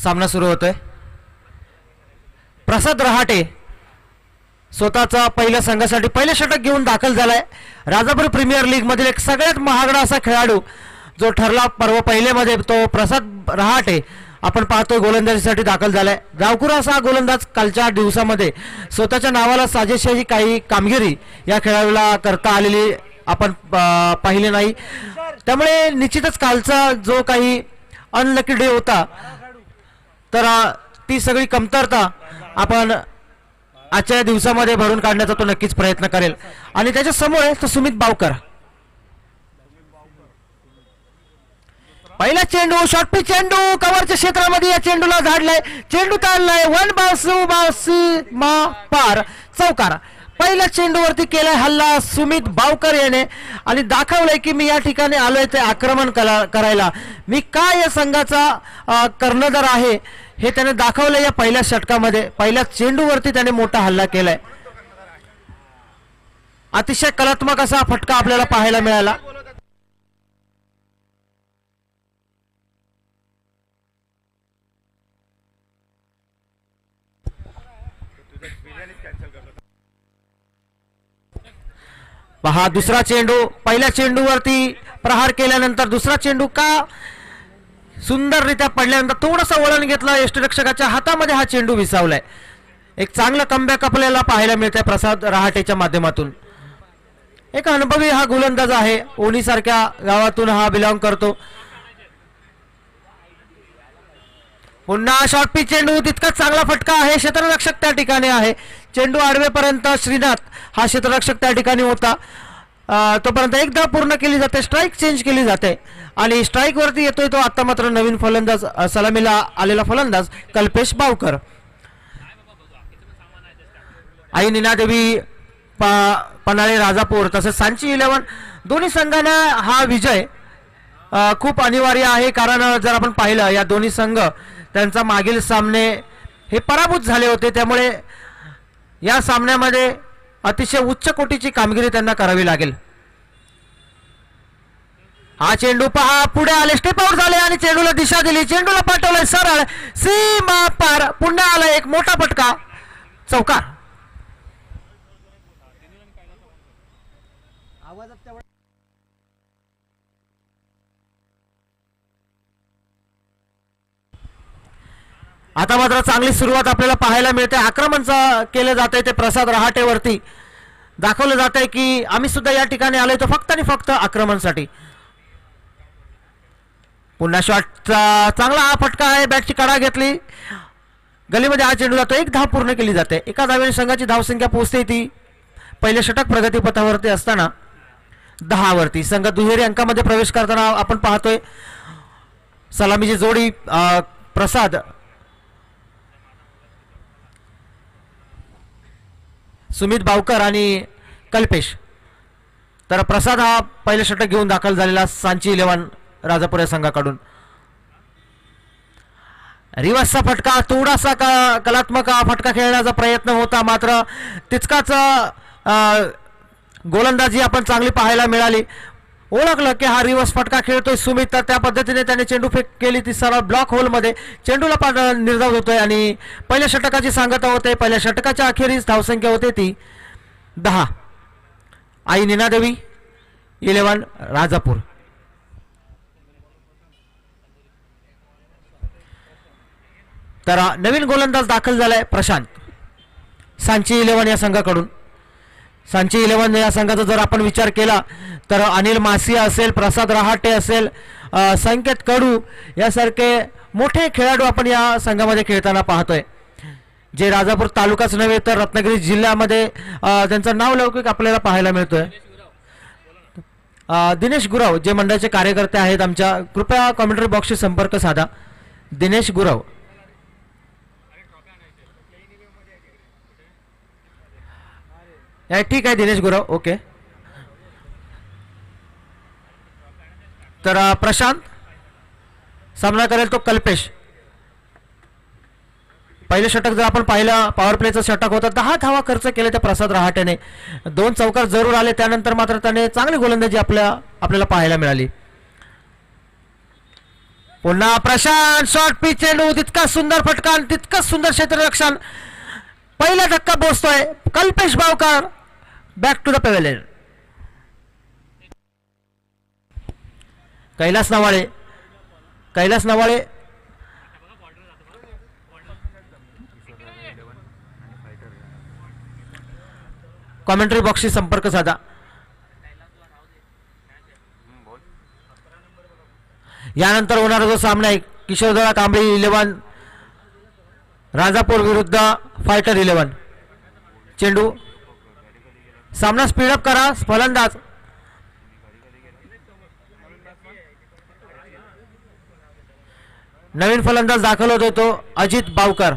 सामना सुरू होतोय. प्रसाद रहाटे स्वतःचा पहिल्या संघासाठी पहिले षटक घेऊन दाखल झालाय. राजापूर प्रीमियर लीग मधील एक सगळ्यात महागडा असा खेळाडू जो ठरला पर्व पहिलेमध्ये तो प्रसाद रहाटे आपण पाहतोय गोलंदाजीसाठी दाखल झालाय. डावखुरा असा गोलंदाज कालच्या दिवसामध्ये स्वतःच्या नावाला साजेशी काही कामगिरी या खेळाडूला करता आलेली आपण पाहिले नाही. त्यामुळे निश्चितच कालचा जो काही अनलकी डे होता तर ती सगळी कमतरता आपण आजच्या दिवसामध्ये भरून काढण्याचा तो नक्कीच प्रयत्न करेल. आणि त्याच्या समोर आहे तो सुमित बावकर. पहिला चेंडू शॉर्ट पिच चेंडू कव्हरच्या क्षेत्रामध्ये या चेंडूला झाडलाय. चेंडू ताणलाय वन बाउसी मा पार चौकार. पहिल्या चेंडूवरती केलाय हल्ला सुमित बावकर याने आणि दाखवलंय की मी या ठिकाणी आलोय ते आक्रमण करायला. मी काय या संघाचा कर्णधार आहे हे त्याने दाखवलंय या पहिल्या षटकामध्ये. पहिल्या चेंडूवरती त्याने मोठा हल्ला केलाय. अतिशय कलात्मक असा फटका आपल्याला पाहायला मिळाला. पहा दुसरा चेंडू पहिल्या चेंडूवरती प्रहार केल्यानंतर दुसरा चेंडू का सुंदररित्या पडल्यानंतर थोडासा वळण घेतला यष्टिरक्षकाच्या हातामध्ये हा चेंडू विसावलाय. एक चांगला कमबॅक आपल्याला पाहायला मिळतंय प्रसाद रहाटेच्या माध्यमातून. एक अनुभवी हा गोलंदाज आहे. ओणी सारख्या गावातून हा बिलॉंग करतो. पुन्हा शॉर्ट पिच चेंडू तितकाच चांगला फटका आहे. क्षेत्ररक्षक त्या ठिकाणी आहे. चेंडू आडवेपर्यंत श्रीनाथ हा क्षेत्ररक्षक त्या ठिकाणी होता. तोपर्यंत एकदा पूर्ण केली जाते. स्ट्राईक चेंज केली जाते आणि स्ट्राईक वरती येतोय तो आता मात्र नवीन फलंदाज सलामीला आलेला फलंदाज कल्पेश बावकर. आई नीनादेवी पन्हाळे राजापूर तसेच सांची 11 दोन्ही संघांना हा विजय खूप अनिवार्य आहे. कारण जर आपण पाहिलं या दोन्ही संघ त्यांचा मागील सामने हे पराभूत झाले होते. त्यामुळे या सामन्यामध्ये अतिशय उच्च कोटीची कामगिरी त्यांना करावी लागेल. हा चेंडू पहा पुढे आले स्टेप आउट झाले आणि चेंडूला दिशा दिली. चेंडूला पाठवलंय सरळ सीमा पार. पुन्हा आला एक मोठा फटका चौकार. आता मात्र चांगली सुरुवात आपल्याला पाहायला मिळते. आक्रमण केलं जात आहे ते प्रसाद रहाटेवरती. दाखवलं जात आहे की आम्ही सुद्धा या ठिकाणी आलोय तो फक्त आणि फक्त आक्रमणासाठी. पुन्हा शॉटचा चांगला हा फटका आहे. बॅटची कडा घेतली गलीमध्ये हा चेंडू जातो. एक धाव पूर्ण केली जाते. एका धावेने संघाची धावसंख्या पोहोचते ती पहिले षटक प्रगतीपथावरती असताना 10 वरती. संघ दुहेरी अंकामध्ये प्रवेश करताना आपण पाहतोय सलामीची जोडी प्रसाद सुमित बावकर आणि कल्पेश. तर प्रसाद हा पहिलं षटक घेऊन दाखल झालेला सांची 11 राजापूर या संघाकडून. रिवर्सचा फटका थोडासा कलात्मक फटका खेळण्याचा प्रयत्न होता मात्र तितकाच गोलंदाजी आपण चांगली पाहायला मिळाली. ओळखलं की हा रिवर्स फटका खेळतोय सुमित तर त्या पद्धतीने त्याने चेंडू फेक केली. ती सरळ ब्लॉक होलमध्ये चेंडूला निर्धाव होतोय आणि पहिल्या षटकाची सांगता होते. पहिल्या षटकाच्या अखेरीस धावसंख्या होते ती 10. आई नीनादेवी 11 राजापूर. तर नवीन गोलंदाज दाखल झालाय प्रशांत सांची 11 या संघाकडून. सांची 11 या संघाचा जर आपण विचार केला तर अनिल मासिया असेल, प्रसाद रहाटे असेल, संकेत कडू यासारखे मोठे खेळाडू आपण या संघामध्ये खेळताना पाहतोय. जे राजापूर तालुकाच नव्हे तर रत्नागिरी जिल्ह्यामध्ये त्यांचं नाव लौकिक आपल्याला पाहायला मिळतोय. दिनेश गुरव जे मंडळाचे कार्यकर्ते आहेत आमच्या, कृपया कॉमेंटरी बॉक्सशी संपर्क साधा. दिनेश गुरव ठीक आहे दिनेश गुरव ओके. तर प्रशांत सामना करेल तो कल्पेश. पहिले षटक जर आपण पाहिलं पॉवर प्लेचं षटक होतं 10 धावा खर्च केले त्या प्रसाद रहाटेने. 2 चौकार जरूर आले. त्यानंतर मात्र त्याने चांगली गोलंदाजी आपल्याला पाहायला मिळाली. पुन्हा प्रशांत शॉर्ट पिच चेंडू, तितका सुंदर फटका आणि तितकंच सुंदर क्षेत्ररक्षण. पहिला धक्का पोहोचतोय. Kalpesh Bavkar back to the pavilion. Kailas Navale commentary बॉक्सशी संपर्क साधा. यानंतर होणारा जो सामना आहे किशोरदादा कांबळी 11 राजापूर विरुद्ध फायटर 11. चेंडू सामना स्पीडअप करा. फलंदाज नवीन फलंदाज दाखल होतोय तो अजित बावकर.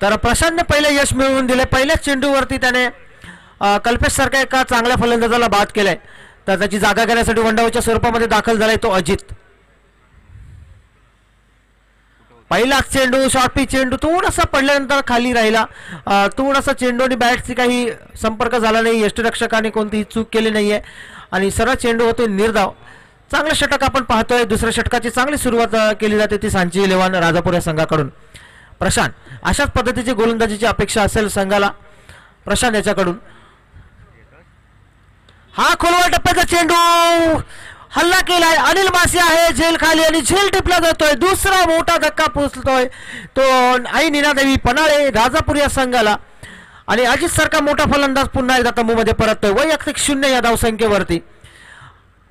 तर प्रशांतने पहिले यश मिळवून दिले. पहिल्याच चेंडूवरती त्याने कल्पेश सारख्या एका चांगल्या फलंदाजाला बाद केलाय. तर त्याची जागा घेण्यासाठी वनडाऊच्या स्वरूपामध्ये दाखल झालाय तो अजित. पहिला चेंडू शॉर्ट पिच चेंडू थोडासा पडल्यानंतर खाली राहिला. थोडासा चेंडू आणि बॅटची काही संपर्क झाला नाही. यष्टिरक्षकाने कोणतीही चूक केली नाहीये आणि सरळ चेंडू होतोय निर्धाव. चांगलं षटक आपण पाहतोय. दुसऱ्या षटकाची चांगली सुरुवात केली जाते ती सांची 11 राजापूर या संघाकडून. प्रशांत अशाच पद्धतीची गोलंदाजीची अपेक्षा असेल संघाला प्रशांत याच्याकडून. हा खोलवर टप्प्याचा चेंडू हल्ला केलाय. अनिल मासी आहे झेल खाली आणि झेल टिपला जातोय. दुसरा मोठा धक्का पोचतोय तो आई नीनादेवी पन्हाळे राजापूर या संघाला. आणि अजित सारखा मोठा फलंदाज पुन्हा एकदा तंबूमध्ये परततोय वैयक्तिक 0 या धावसंख्येवरती.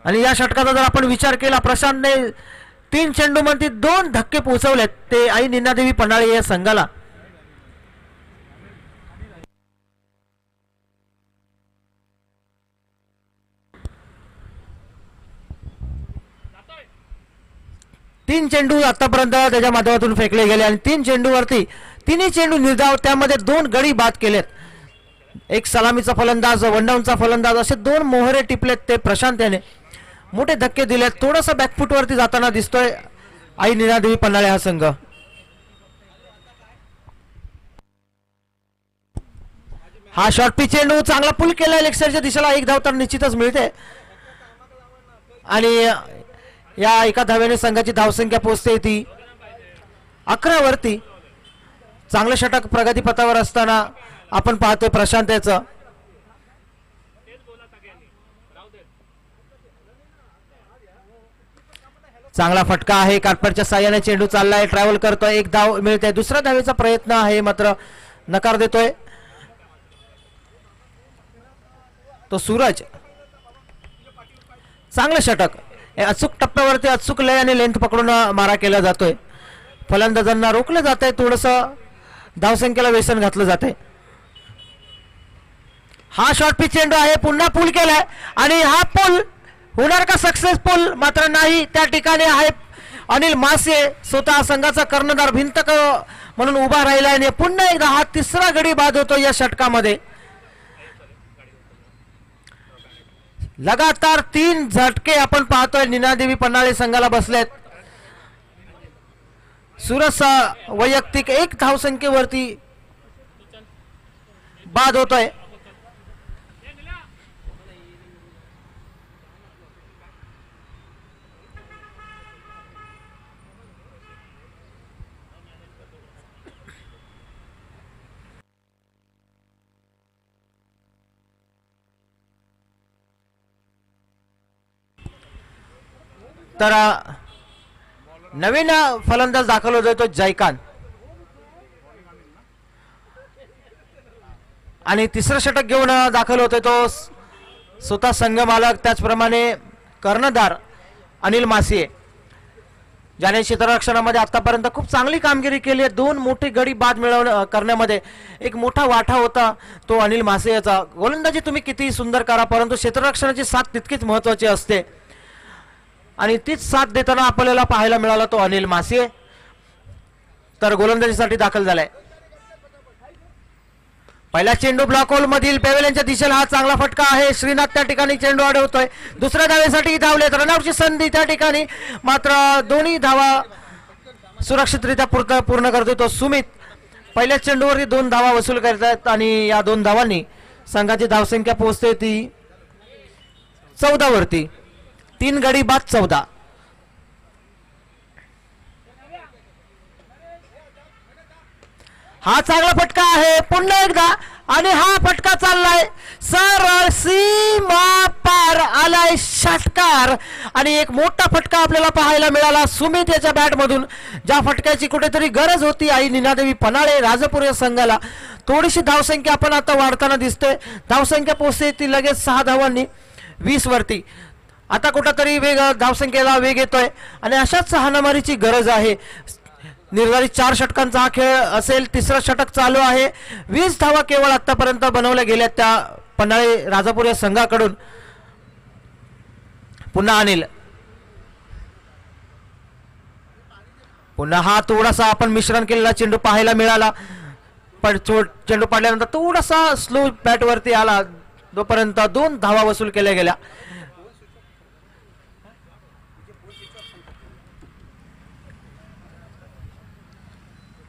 आणि या षटकाचा जर आपण विचार केला प्रशांतने 3 चेंडूमध्ये 2 धक्के पोहोचवलेत ते आई नीनादेवी पन्हाळे या संघाला. तीन चेंडू आतापर्यंत त्याच्या माध्यमातून फेकले गेले आणि 3 चेंडूवरती तिन्ही चेंडू निर्धाव. त्यामध्ये 2 गडी बाद केलेत. एक सलामीचा फलंदाज वनडाऊनचा फलंदाज असे 2 मोहरे टिपलेत ते प्रशांत याने. मोठे धक्के दिलेत. थोडासा बॅकफुटवरती जाताना दिसतोय आई नीनादेवी पन्हाळे हा संघ. हा शॉर्ट पिच चेंडू चांगला पुल केलाय लेग साईडच्या दिशेला. 1 धाव तर निश्चितच मिळते आणि या एका धाव्याने संघाची धावसंख्या पोहोचते ती 11 वरती. चांगलं षटक प्रगतीपथावर असताना आपण पाहतोय प्रशांत याचं. चांगला फटका आहे. कार्पेटच्या साह्याने चेंडू चाललाय. ट्रॅव्हल करतोय. 1 धाव मिळते. दुसऱ्या धावेचा प्रयत्न आहे मात्र नकार देतोय तो सूरज. चांगलं षटक. अचूक टप्प्यावरती अचूक लय आणि लेंथ पकडून मारा केला जातोय. फलंदाजांना रोखलं जात आहे. थोडंसं धावसंख्येला व्यसन घातलं जात आहे. हा शॉर्ट पिच चेंडू आहे. पुन्हा पूल केलाय आणि हा पूल होणार का सक्सेसफुल मात्र नाही. त्या ठिकाणी आहे अनिल मासे स्वतः संघाचा कर्णधार भिंत म्हणून उभा राहिला आणि पुन्हा एकदा हा तिसरा गडी बाद होतो या षटकामध्ये. लगातार 3 झटके आपण पाहतोय नीनादेवी पन्हाळे संघाला बसलेत. सुरज वैयक्तिक 1 धावसंख्येवरती बाद होतोय. तर नवीन फलंदाज दाखल होतोय तो जयकांत आणि तिसरं षटक घेऊन दाखल होतोय तो स्वतः संघ मालक त्याचप्रमाणे कर्णधार अनिल मासिये ज्याने क्षेत्ररक्षणामध्ये आतापर्यंत खूप चांगली कामगिरी केली आहे. 2 मोठे गडी बाद मिळवणं करण्यामध्ये एक मोठा वाटा होता तो अनिल मासियेचा. गोलंदाजी तुम्ही किती सुंदर करा परंतु क्षेत्ररक्षणाची साथ तितकीच महत्वाची असते आणि तीच साथ देताना आपल्याला पाहायला मिळाला तो अनिल मासिये. तर गोलंदाजीसाठी दाखल झालाय. पहिला चेंडू ब्लॉक होल मधील पेव्हिलियनच्या दिशेला. हा चांगला फटका आहे. श्रीनाथ त्या ठिकाणी चेंडू अडवतोय. दुसऱ्या धावेसाठी धावलेत. रनआउटची संधी त्या ठिकाणी मात्र दोन्ही धावा सुरक्षितरित्या पूर्ण करतोय तो सुमित. पहिल्या चेंडूवरती 2 धावा वसूल करतात आणि या 2 धावांनी संघाची धावसंख्या पोहोचते ती 14 वरती. 3 गडी बाद 14. हा चांगला फटका आहे पुन्हा एकदा आणि हा फटका चाललाय सरळ सीमा पार आलाय षटकार आणि एक मोठा फटका आपल्याला पाहायला मिळाला सुमित याच्या बॅट मधून. ज्या फटक्याची कुठेतरी गरज होती आई नीनादेवी पन्हाळे राजापूर या संघाला. थोडीशी धावसंख्या आपण आता वाढताना दिसते. धावसंख्या पोहोचते ती लगेच 6 धावांनी 20 वरती. आता कुठेतरी धावसंख्येला वेग येतोय आणि अशाच हाणामारीची गरज आहे. निर्धारित 4 षटकांचा हा खेळ असेल. 3रं षटक चालू आहे. 20 धावा केवळ आतापर्यंत बनवल्या गेल्या त्या पन्हाळे राजापूर या संघाकडून. पुन्हा अनिल, पुन्हा हा थोडासा आपण मिश्रण केलेला चेंडू पाहायला मिळाला. पण चेंडू पडल्यानंतर थोडासा स्लो बॅट वरती आला जोपर्यंत 2 धावा वसूल केल्या गेल्या.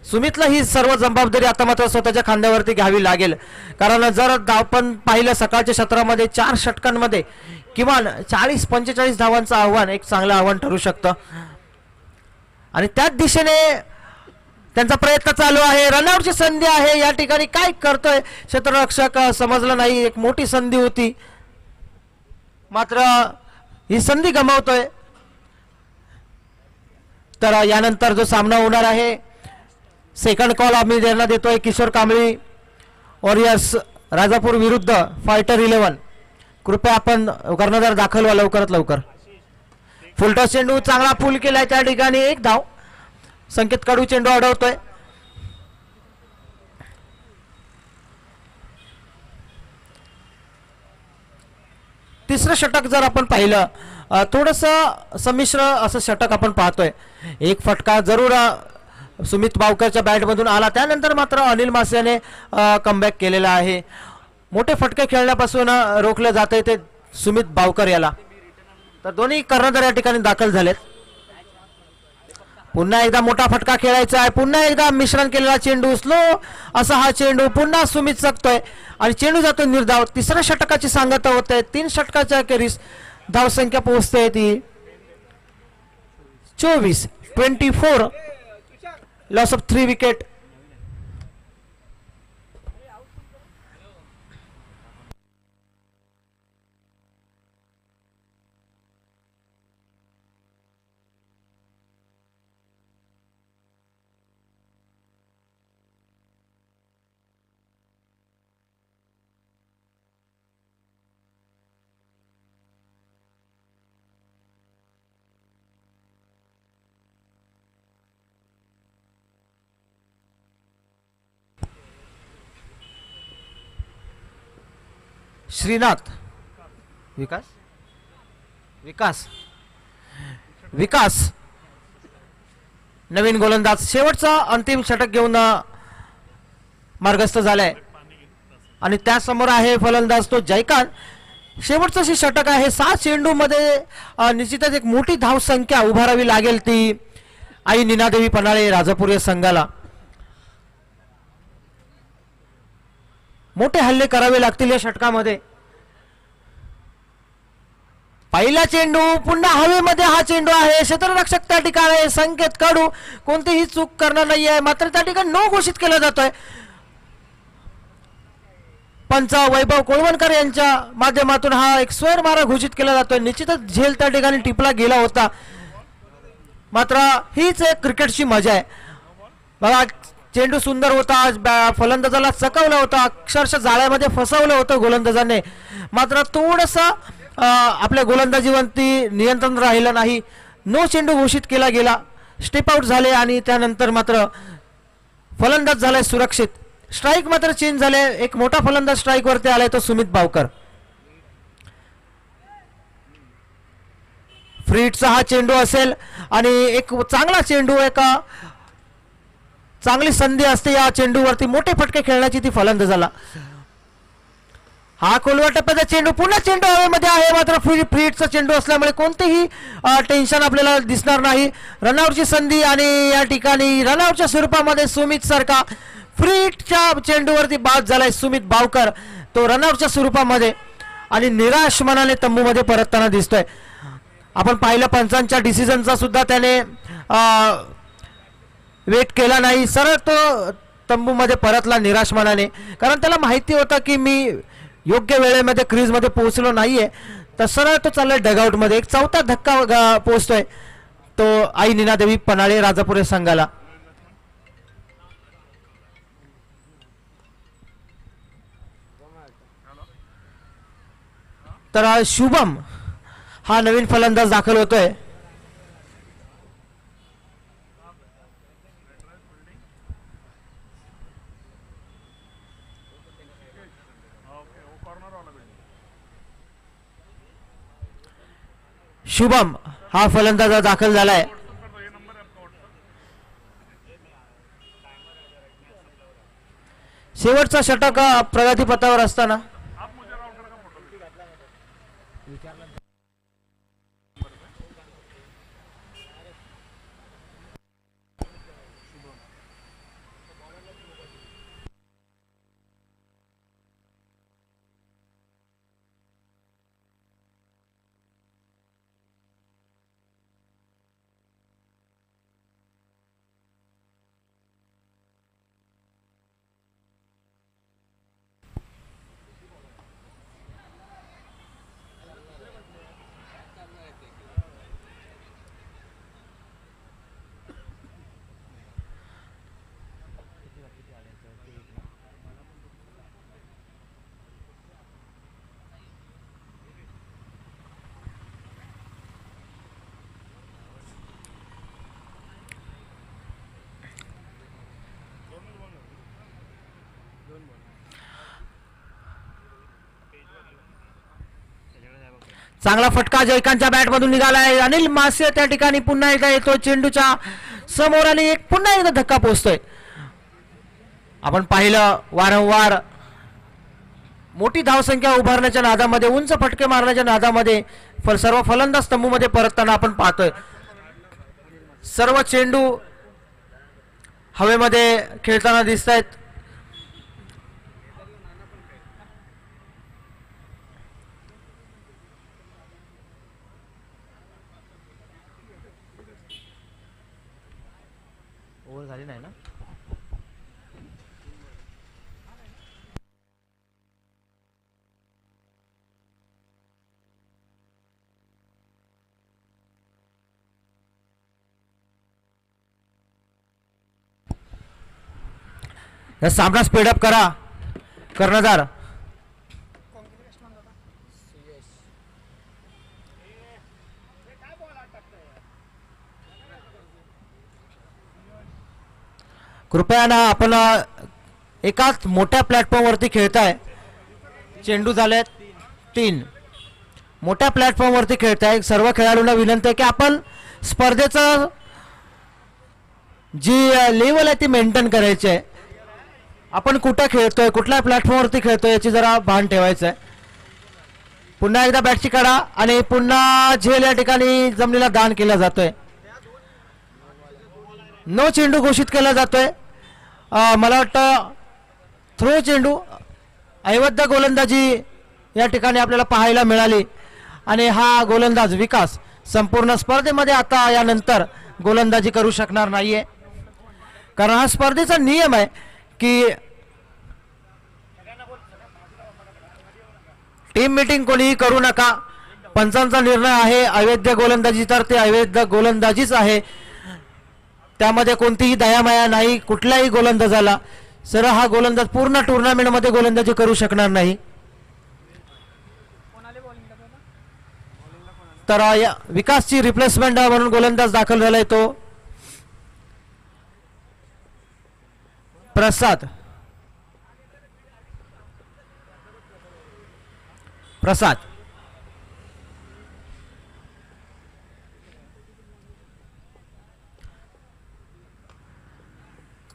सुमितला ही सर्व जबाबदारी आता मात्र स्वतःच्या खांद्यावरती घ्यावी लागेल. कारण जर आपण पाहिलं सकाळच्या सत्रामध्ये 4 षटकांमध्ये किमान 40-45 धावांचं आव्हान एक चांगलं आव्हान ठरू शकतं आणि त्याच दिशेने त्यांचा प्रयत्न चालू आहे. रनआउटची संधी आहे. या ठिकाणी काय करतोय क्षेत्ररक्षक समजलं नाही. एक मोठी संधी होती मात्र ही संधी गमावतोय. तर यानंतर जो सामना होणार आहे सेकंड कॉल आम्ही त्यांना देतोय. किशोर कांबळी वॉरियर्स राजापूर विरुद्ध फायटर 11. कृपया आपण कर्णधार दाखल व्हा लवकरात लवकर. फुलटॉस चेंडू चांगला पूल केलाय त्या ठिकाणी 1 धाव. संकेत कडू चेंडू अडवतोय. तिसरं षटक जर आपण पाहिलं थोडस संमिश्र असं षटक आपण पाहतोय. एक फटका जरूर सुमित बावकरच्या बॅटमधून आला. त्यानंतर मात्र अनिल मासेने कमबॅक केलेला आहे. मोठे फटके खेळण्यापासून रोखले जाते ते सुमित बावकर याला. तर दोन्ही कर्णधार या ठिकाणी दाखल झालेत. पुन्हा एकदा मोठा फटका खेळायचा आहे. पुन्हा एकदा मिश्रण केलेला चेंडू स्लो असा हा चेंडू पुन्हा सुमित चकतोय आणि चेंडू जातो निर्धाव. 3रं षटकाची सांगता होते. 3 षटकाच्या अखेरीस धावसंख्या पोहोचते ती 24. Loss of 3 wicket. Shrinath Vikas नवीन गोलंदाज शेवटचा अंतिम षटक घेऊन मार्गस्थ झालाय आणि त्यासमोर आहे फलंदाज तो जयकांत. शेवटचं जे षटक आहे 6 चेंडू मध्ये निश्चितच एक मोठी धाव संख्या उभारावी लागेल ती आई नीनादेवी पन्हाळे राजापूर या संघाला. मोठे हल्ले करावे लागतील या षटकामध्ये. पहिला चेंडू पुन्हा हवेमध्ये हा चेंडू आहे. क्षेत्ररक्षक त्या ठिकाणी संकेत कडू कोणतीही चूक करणार नाहीये मात्र त्या ठिकाणी नो घोषित केला जातोय. पंच वैभव कोळवणकर यांच्या माध्यमातून हा एक स्वर मारा घोषित केला जातोय. निश्चितच झेल त्या ठिकाणी टिपला गेला होता मात्र हीच एक क्रिकेटची मजा आहे बघा. चेंडू सुंदर होता. फलंदाजाला चकवला होता. अक्षरशः जाळ्यामध्ये फसवलं होतं गोलंदाजाने मात्र थोडंसं आपल्या गोलंदाजीवरती नियंत्रण राहिलं नाही. नो चेंडू घोषित केला गेला. स्टेप आउट झाले आणि त्यानंतर मात्र फलंदाज झालाय सुरक्षित. स्ट्राईक मात्र चेंज झाले. एक मोठा फलंदाज स्ट्राईक वरती आलाय तो सुमित बावकर. फ्रीटचा हा चेंडू असेल आणि एक चांगला चेंडू एका चांगली संधी असते या चेंडूवरती मोठे फटके खेळण्याची ती फलंदाजाला. हा खोलवा टप्प्याचा चेंडू पुन्हा चेंडू हवेमध्ये आहे मात्र फ्रीटचा चेंडू असल्यामुळे कोणतेही टेन्शन आपल्याला दिसणार नाही. रनआउटची संधी आणि या ठिकाणी रनआउटच्या स्वरूपामध्ये सुमित सारखा फ्रीटच्या चेंडूवरती बाद झालाय सुमित बावकर, तो रनआउटच्या स्वरूपामध्ये आणि निराश मनाने तंबूमध्ये परतताना दिसतोय. आपण पाहिलं पंचांच्या डिसिजनचा सुद्धा त्याने वेट केला नाही, सरळ तो तंबूमध्ये परतला निराश मनाने, कारण त्याला माहिती होतं की मी योग्य वेळेमध्ये क्रीजमध्ये पोहोचलो नाहीये. तर सरळ तो चाललाय डगआउटमध्ये. एक चौथा धक्का पोहोचतोय तो आई नीनादेवी पन्हाळे राजापुरे संघाला. तर शुभम हा नवीन फलंदाज दाखल होतोय. शुभम हा फलंदाज दाखल झालाय. शेवटचा षटक प्रगतीपथावर असताना चांगला फटका जयकांतच्या बॅटमधून निघालाय. अनिल मासे त्या ठिकाणी पुन्हा एकदा येतो चेंडूच्या समोर आणि एक पुन्हा एकदा धक्का पोहोचतोय. आपण पाहिलं वारंवार मोठी धावसंख्या उभारण्याच्या नादामध्ये, उंच फटके मारण्याच्या नादामध्ये सर्व फलंदाज तंबूमध्ये परतताना आपण पाहतोय. सर्व चेंडू हवेमध्ये खेळताना दिसत आहेत. ओव्हर झाली नाही ना. सामना स्पीडअप करा कर्णधार. कृपया ना आपण एकाच मोठ्या प्लॅटफॉर्मवरती खेळताय. चेंडू झाले 3. मोठ्या प्लॅटफॉर्मवरती खेळताय. सर्व खेळाडूंना विनंती आहे की आपण स्पर्धेचं जी लेवल आहे ती मेंटेन करायची आहे. आपण कुठं खेळतोय, कुठल्या प्लॅटफॉर्मवरती खेळतोय याची जरा भान ठेवायचं आहे. पुन्हा एकदा बॅटची काढा आणि पुन्हा झेल या ठिकाणी जमिनीला दान केला जातोय. नो चेंडू घोषित केला जातोय. मला वाटतं थ्रो चेंडू अवैध गोलंदाजी या ठिकाणी आपल्याला पाहायला मिळाली आणि हा गोलंदाज विकास संपूर्ण स्पर्धेमध्ये आता यानंतर गोलंदाजी करू शकणार नाहीये, कारण हा स्पर्धेचा नियम आहे की टीम मीटिंग कोणीही करू नका. पंचांचा निर्णय आहे अवैध गोलंदाजी, तर ते अवैध गोलंदाजीच आहे. त्यामध्ये कोणतीही दयामाया नाही कुठल्याही गोलंदाजाला. सर हा गोलंदाज पूर्ण टुर्नामेंटमध्ये गोलंदाजी करू शकणार नाही. तर या विकासची रिप्लेसमेंट म्हणून गोलंदाज दाखल झालाय तो प्रसाद.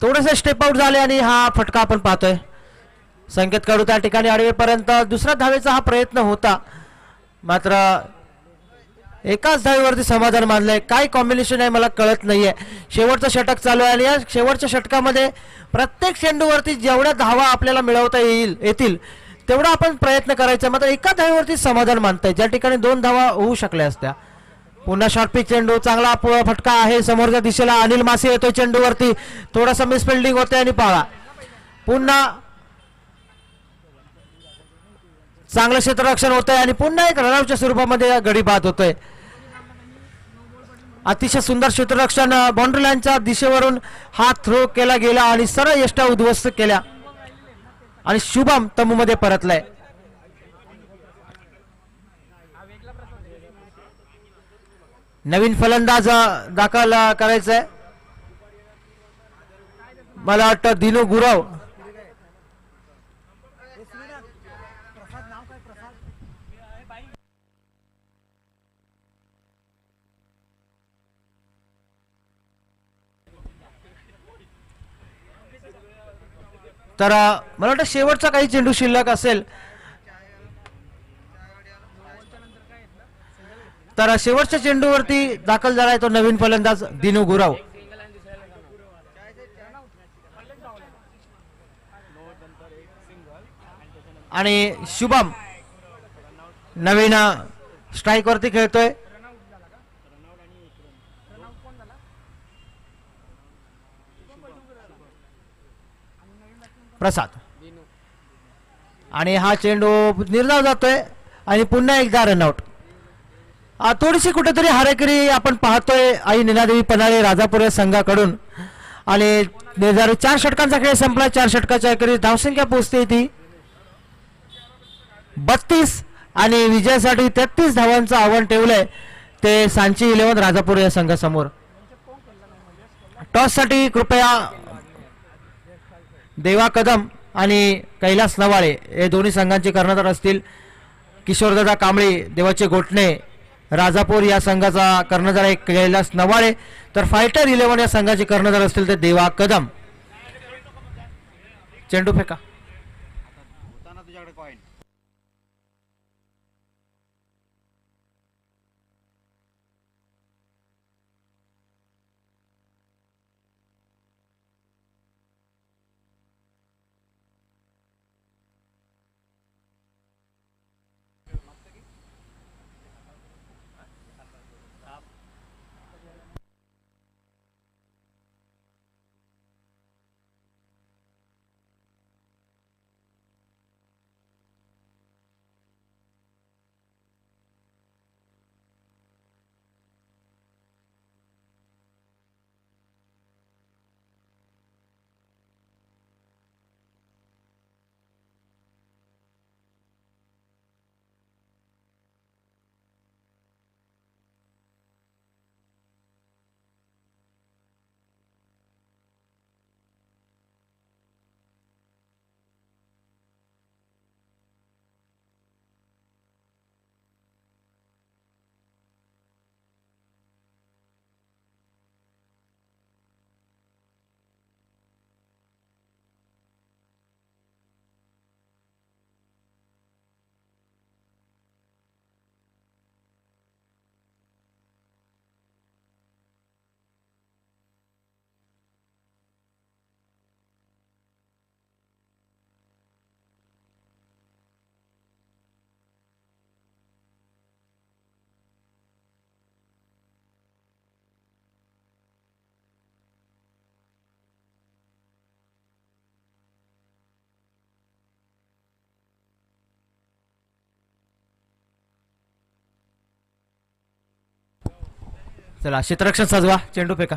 थोडेसे स्टेप आउट झाले आणि हा फटका आपण पाहतोय. संकेत काढू त्या ठिकाणी आडवेपर्यंत दुसऱ्या धावेचा हा प्रयत्न होता, मात्र एकाच धावेवरती समाधान मानलंय. काय कॉम्बिनेशन आहे मला कळत नाहीये. शेवटचं षटक चालू आहे आणि या शेवटच्या षटकामध्ये प्रत्येक चेंडूवरती जेवढ्या धावा आपल्याला मिळवता येतील तेवढा आपण प्रयत्न करायचा. मात्र एका धावेवरती समाधान मानताय. ज्या ठिकाणी 2 धावा होऊ शकल्या असत्या. पुन्हा शॉर्ट पिच चेंडू, चांगला फटका आहे समोरच्या दिशेला. अनिल मासे येतोय चेंडूवरती, थोडासा मिसफिल्डिंग होते आणि पाळा. पुन्हा चांगलं क्षेत्ररक्षण होतंय आणि पुन्हा एक रनआउटच्या स्वरूपामध्ये गडी बाद होतोय. अतिशय सुंदर क्षेत्ररक्षण. बाउंड्री लाईनच्या दिशेवरून हा थ्रो केला गेला आणि सरळ यष्टा उद्ध्वस्त केल्या आणि शुभम तंबूमध्ये परतलाय. नवीन फलंदाज दाखल करायचंय. मला वाटतं दिनू गुरव. तर मला वाटतं शेवटचा काही चेंडू शिल्लक असेल तर शेवटच्या चेंडूवरती दाखल झालाय तो नवीन फलंदाज दिनू गुरव. आणि शुभम नवीन स्ट्राइक वरती खेळतोय. प्रसाद आणि हा चेंडू निर्धाव जातोय आणि पुन्हा एकदा रनआउट. थोडीशी कुठेतरी हारेकरी आपण पाहतोय आई नीनादेवी पन्हाळे राजापूर या संघाकडून. आणि निर्धारित 4 षटकांचा खेळ संपला. 4 षटकाच्या अखेरीस धावसंख्या पोहोचते ती 32 आणि विजयासाठी 33 धावांचं आव्हान ठेवलंय ते सांची 11 राजापूर या संघासमोर. टॉस साठी कृपया देवा कदम आणि कैलास नवाळे हे दोन्ही संघांचे कर्णधार असतील. किशोरदादा कांबळे देवाचे गोठणे राजापूर या संघाचा कर्णधार आहे कैलास नवाळे. तर फायटर 11 या संघाचे कर्णधार असतील ते देवा कदम. चेंडू फेका. चला क्षेत्ररक्षण सजवा. चेंडू फेका.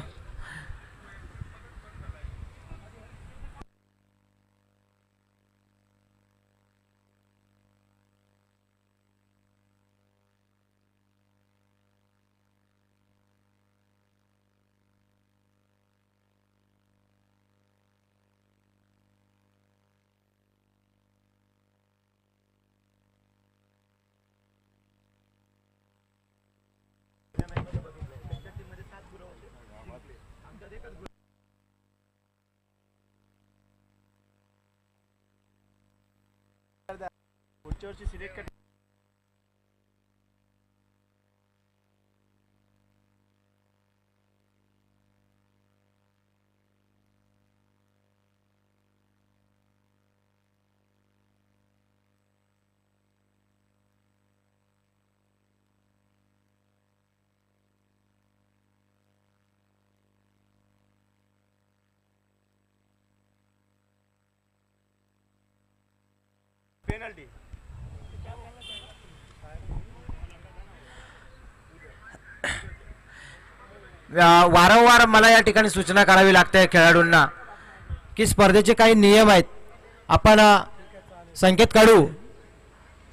वारंवार मला या ठिकाणी सूचना करावी लागते खेळाडूंना की स्पर्धेचे काही नियम आहेत. आपण संकेत काढू,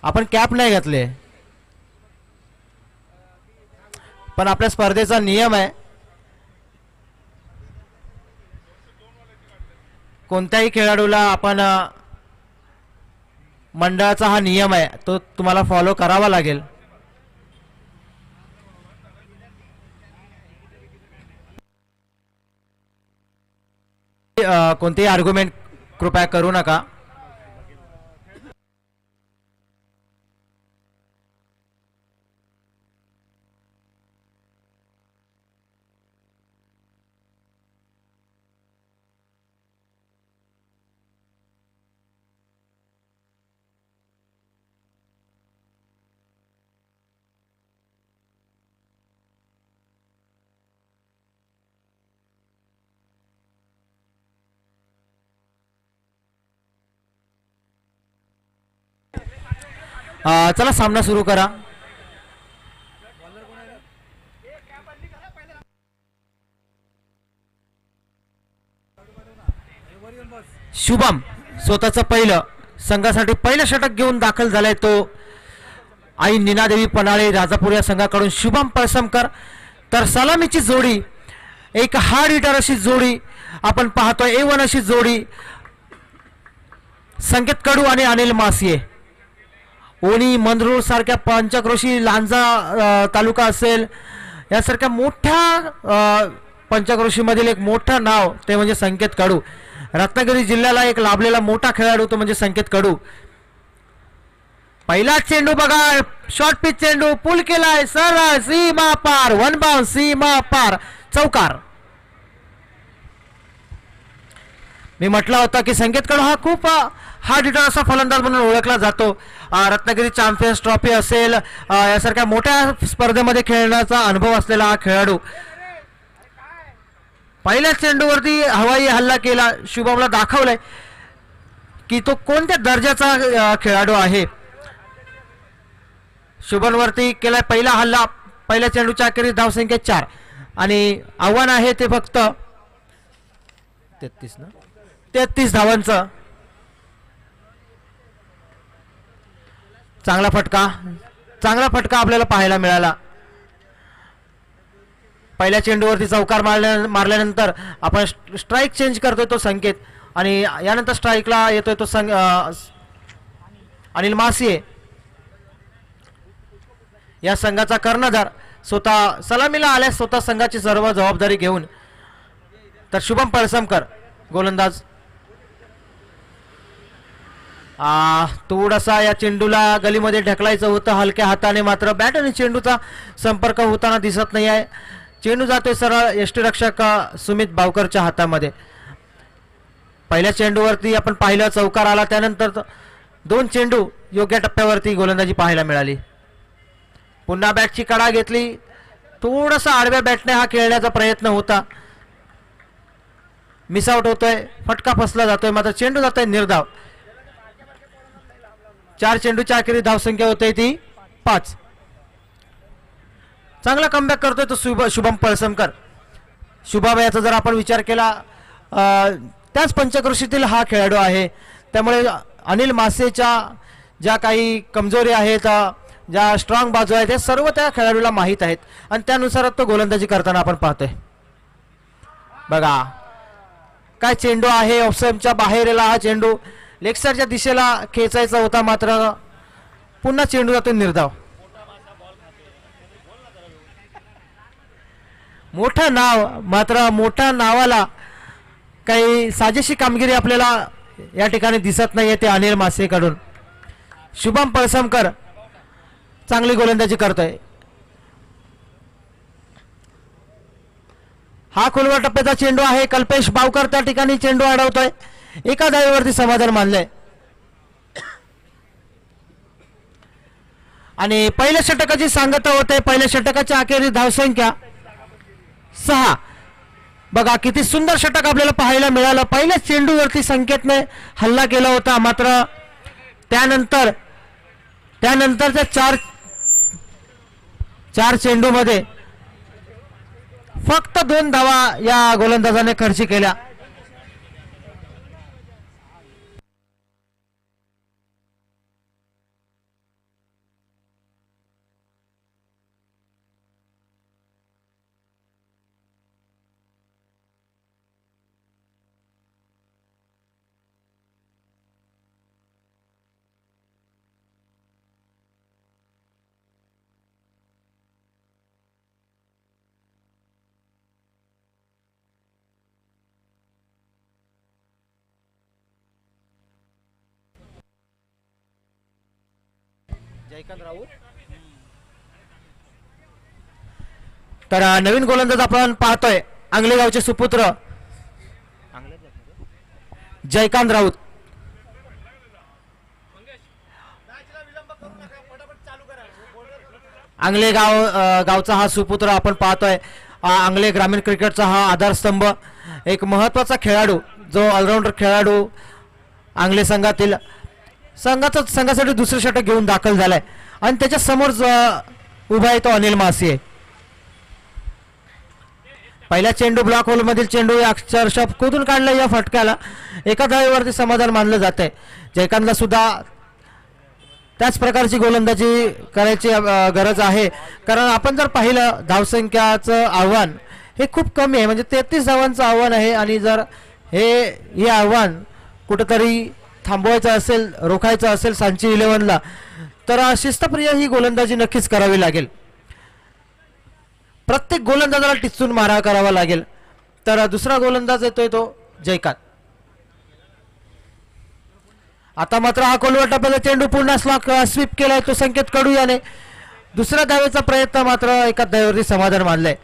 आपण कॅप नाही घातले, पण आपल्या स्पर्धेचा नियम आहे, कोणत्याही खेळाडूला आपण मंडळाचा हा नियम आहे तो तुम्हाला फॉलो करावा लागेल. कोणतेही आर्ग्युमेंट कृपया करू नका. चला सामना सुरू करा. शुभम स्वतःचं पहिलं संघासाठी पहिलं षटक घेऊन दाखल झालाय तो आई नीनादेवी पनाळे राजापूर या संघाकडून शुभम पळसमकर. तर सलामीची जोडी, एक हार्ड हिटर अशी जोडी आपण पाहतोय, A1 अशी जोडी संकेत कडू आणि अनिल मासिये. ओणी मंदरूळ सारख्या पंचक्रोशी लांजा तालुका असेल यासारख्या मोठ्या पंचक्रोशीमधील एक मोठं नाव ते म्हणजे संकेत कडू. रत्नागिरी जिल्ह्याला एक लाभलेला मोठा खेळाडू तो म्हणजे संकेत कडू. पहिला चेंडू बघा, शॉर्ट पिच चेंडू पुल केलाय, सरळ सीमा पार, वन बाउंस सीमा पार, चौकार. मी म्हटलं होतं की संकेत कडू हा खूप हार्ड हिटर असा फलंदाज म्हणून ओळखला जातो. रत्नागिरी चॅम्पियन्स ट्रॉफी असेल यासारख्या मोठ्या स्पर्धेमध्ये खेळण्याचा अनुभव असलेला हा खेळाडू पहिल्या चेंडूवरती हवाई हल्ला केला. शुभमला दाखवलंय की तो कोणत्या दर्जाचा खेळाडू आहे. शुभमवरती केलाय पहिला हल्ला, पहिल्या चेंडूच्या अखेरीस धावसंख्या 4 आणि आव्हान आहे ते फक्त 33 धावांचं. चांगला फटका आपल्याला पाहायला मिळाला. पहिल्या चेंडूवरती चौकार मारल्यानंतर आपण स्ट्राईक चेंज करतोय तो संकेत आणि यानंतर स्ट्राईकला येतोय तो अनिल मासिये या संघाचा कर्णधार. स्वतः सलामीला आल्या, स्वतः संघाची सर्व जबाबदारी घेऊन. तर शुभम पळसमकर गोलंदाज. थोडासा या चेंडूला गलीमध्ये ढकलायचं होतं हलक्या हाताने, मात्र बॅट आणि चेंडूचा संपर्क होताना दिसत नाही आहे. चेंडू जातोय सरळ यष्टीरक्षक सुमित बावकरच्या हातामध्ये. पहिल्या चेंडूवरती आपण पाहिलं चौकार आला, त्यानंतर 2 चेंडू योग्य टप्प्यावरती गोलंदाजी पाहायला मिळाली. पुन्हा बॅटची कडा घेतली, थोडासा आडव्या बॅटने हा खेळण्याचा प्रयत्न होता, मिसआउट होतोय, फटका फसला जातोय, मात्र चेंडू जातोय निर्धाव. 4 चेंडूच्या अखेरीस धावसंख्या होते ती 5. चांगला कमबॅक करतोय तो शुभम पळसमकर. शुभम याचा जर आपण विचार केला त्याच पंचक्रोशीतील हा खेळाडू आहे, त्यामुळे अनिल मासेच्या ज्या काही कमजोरी आहेत, ज्या स्ट्रॉंग बाजू आहेत, हे सर्व त्या खेळाडूला माहीत आहेत आणि त्यानुसारच तो गोलंदाजी करताना आपण पाहतोय. बघा काय चेंडू आहे, ऑफसाईडच्या बाहेरला हा चेंडू लेगसाईडच्या दिशेला खेचायचा होता, मात्र पुन्हा चेंडू जातो निर्धाव. मोठं नाव, मात्र मोठ्या नावाला काही साजेशी कामगिरी आपल्याला या ठिकाणी दिसत नाहीये ते अनिल मासेकडून. शुभम पळसमकर चांगली गोलंदाजी करतोय. हा खोलवर टप्प्याचा चेंडू आहे, कल्पेश बावकर त्या ठिकाणी चेंडू अडवतोय, एका धावेवरती समाधान मानलंय. आणि पहिल्या षटकाची सांगता होते, पहिल्या षटकाच्या अखेरीस धावसंख्या 6. बघा किती सुंदर षटक आपल्याला पाहायला मिळालं. पहिल्याच चेंडूवरती संकेतने हल्ला केला होता, मात्र त्यानंतर त्यानंतरच्या चार चेंडूमध्ये फक्त 2 धावा या गोलंदाजाने खर्ची केल्या. जयकांत राऊत. तर नवीन गोलंदाज आपण पाहतोय अंगलेगावचे सुपुत्र जयकांत राऊत. गावचा हा सुपुत्र आपण पाहतोय. अंगले ग्रामीण क्रिकेटचा हा आधारस्तंभ, एक महत्वाचा खेळाडू, जो ऑलराऊंडर खेळाडू अंगले संघासाठी दुसरे षटक घेऊन दाखल झालाय आणि त्याच्या समोर उभा आहे तो अनिल मासी आहे. पहिल्या चेंडू ब्लॉक होल मधील चेंडू अक्षरशः खोदून काढला. या फटक्याला एका धावेवरती समाधान मानलं जात आहे. जयकांतला सुद्धा त्याच प्रकारची गोलंदाजी करायची गरज आहे, कारण आपण जर पाहिलं धावसंख्याचं आव्हान हे खूप कमी आहे, म्हणजे 33 धावांचं आव्हान आहे. आणि जर हे आव्हान कुठंतरी थांबवायचं असेल, रोखायचं असेल सांची 11ला, तर शिस्तप्रिय ही गोलंदाजी नक्कीच करावी लागेल. प्रत्येक गोलंदाजाला टिचून मारा करावा लागेल. तर दुसरा गोलंदाज येतोय तो जयकांत. आता मात्र हा खोलवर टप्प्याचा चेंडू पुन्हा स्वीप केलाय तो संकेत कडू याने. दुसऱ्या धावेचा प्रयत्न मात्र एका धावेवरती समाधान मानलंय.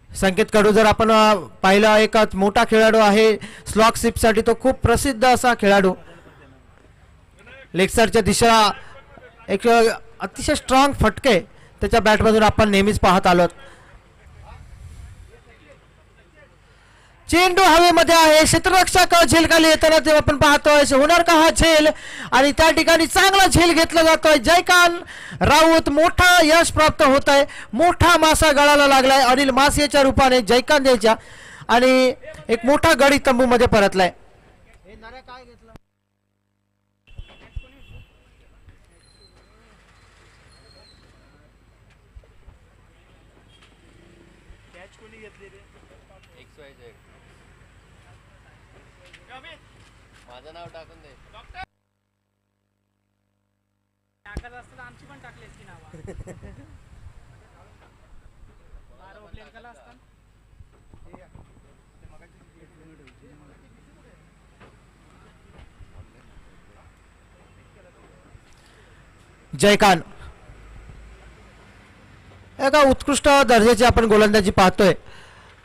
संकेत कडू जर आपण पाहिला एकाच मोठा खेळाडू आहे स्लॉक स्वीपसाठी, तो खूप प्रसिद्ध असा खेळाडू. लेगसरच्या दिशा एक अतिशय स्ट्रॉंग फटके त्याच्या बॅटमधून आपण नेहमीच पाहत आलो. चेंडू हवेमध्ये आहे, क्षेत्ररक्षक झेल खाली येताना तेव्हा आपण पाहतोय होणार का हा झेल, आणि त्या ठिकाणी चांगला झेल घेतला जातोय. जयकांत राऊत मोठा यश प्राप्त होत आहे, मोठा मासा गळाला लागलाय अनिल मासेच्या रूपाने जयकांत याच्या, आणि एक मोठा गडी तंबू मध्ये परतलाय. काय घेतलं माझं नाव टाकून दे. टाकत असतं आमची पण टाकली असती नाव. 12 प्लेन केला असता. जयकांत एका उत्कृष्ट दर्जाची आपण गोलंदाजी पाहतोय.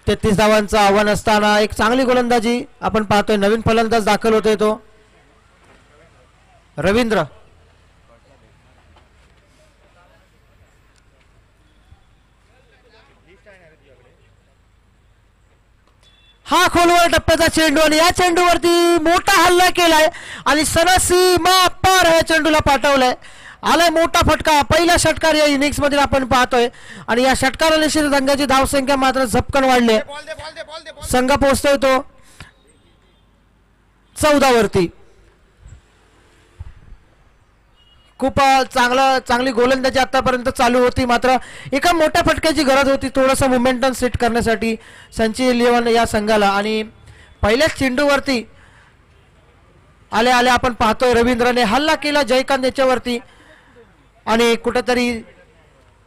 33 धावांचं आव्हान असताना एक चांगली गोलंदाजी आपण पाहतोय. नवीन फलंदाज दाखल होतोय तो रवींद्र. हा खोलवर टप्प्याचा चेंडू, आणि या चेंडूवरती मोठा हल्ला केलाय आणि सनसीमा पार या चेंडूला पाठवलाय. आलाय मोठा फटका, पहिला षटकार या इनिंग्स मध्ये आपण पाहतोय, आणि या षटकाराने निश्चित संघाची धावसंख्या मात्र झपकन वाढली. संघ पोहोचतोय तो 14 वरती. खूप चांगली गोलंदाजी आतापर्यंत चालू होती, मात्र एका मोठ्या फटक्याची गरज होती थोडंसं मोमेंटम सेट करण्यासाठी संची 11 या संघाला. आणि पहिल्याच चेंडूवरती आले आपण पाहतोय रवींद्रने हल्ला केला जयकांत याच्यावरती, आणि कुठेतरी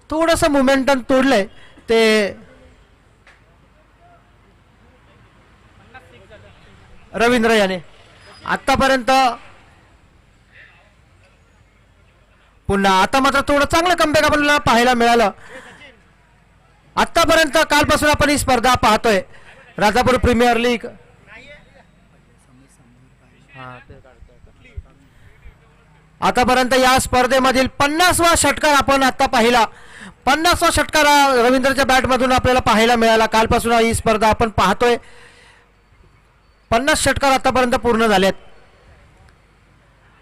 थोडंसं मोमेंटम तोडलंय ते रवींद्र याने. आतापर्यंत पुन्हा आता मात्र थोडं चांगलं कमबॅक आपल्याला पाहायला मिळालं. आतापर्यंत कालपासून आपण ही स्पर्धा पाहतोय राजापूर प्रीमियर लीग. आतापर्यंत या स्पर्धेमधील 50वा षटकार आपण आता पाहिला. 50वा षटकार रवींद्रच्या बॅटमधून आपल्याला पाहायला मिळाला. कालपासून ही स्पर्धा आपण पाहतोय. 50 षटकार आतापर्यंत पूर्ण झालेत.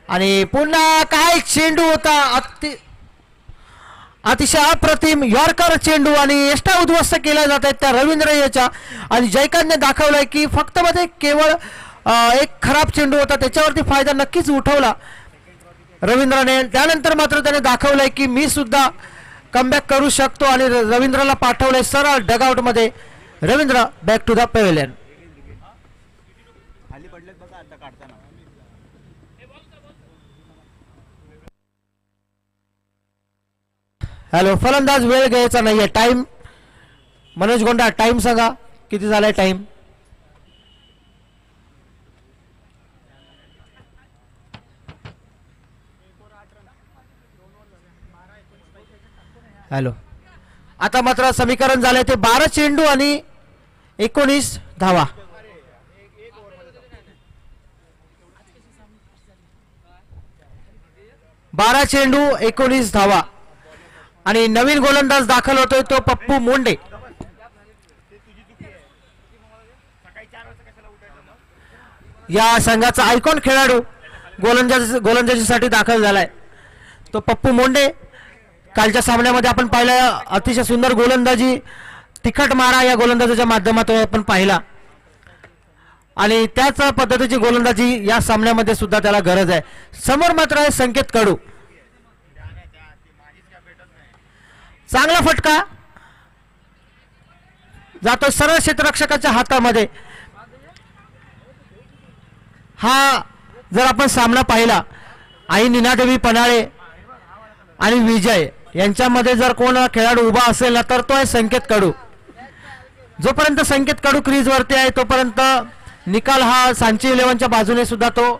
आणि पुन्हा काय चेंडू होता, अतिशय अप्रतिम यॉर्कर चेंडू आणि एष्टा उद्ध्वस्त केल्या जात आहेत त्या रवींद्र याच्या. आणि जयकांतने दाखवलंय की फक्त मध्ये केवळ एक खराब चेंडू होता, त्याच्यावरती फायदा नक्कीच उठवला रवींद्रने. त्यानंतर मात्र त्याने दाखवलंय की मी सुद्धा कमबॅक करू शकतो आणि रवींद्रला पाठवलंय सरळ डगआउट मध्ये. Ravindra back to the pavilion. Hello, फलंदाज वेळ घ्यायचा नाहीये. टाइम मनोज गोंडा, टाइम सांगा किती झालाय टाइम. हॅलो, आता मात्र समीकरण झालंय ते 12 चेंडू आणि 19 धावा. बारा चेंडू 19 धावा. आणि नवीन गोलंदाज दाखल होतोय तो पप्पू मोंडे. या संघाचा आयकॉन खेळाडू गोलंदाजीसाठी दाखल झालाय तो पप्पू मोंडे. कालच्या सामन्यामध्ये आपण पाहिलं अतिशय सुंदर गोलंदाजी, तिखट मारा या गोलंदाजाच्या माध्यमातून आपण पाहिला. आणि त्याच पद्धतीची गोलंदाजी या सामन्यामध्ये सुद्धा त्याला गरज आहे. समोर मात्र आहे संकेत कडू. चांगला फटका जातो सरळ क्षेत्ररक्षकाच्या हातामध्ये. हा जर आपण सामना पाहिला आई नीनादेवी पन्हाळे आणि विजय यांच्यामध्ये जर कोण खेळाडू उभा असेल ना तर तो आहे संकेत कडू. जोपर्यंत संकेत कडू क्रीजवरती आहे तोपर्यंत निकाल हा सांची इलेव्हनच्या बाजूने सुद्धा तो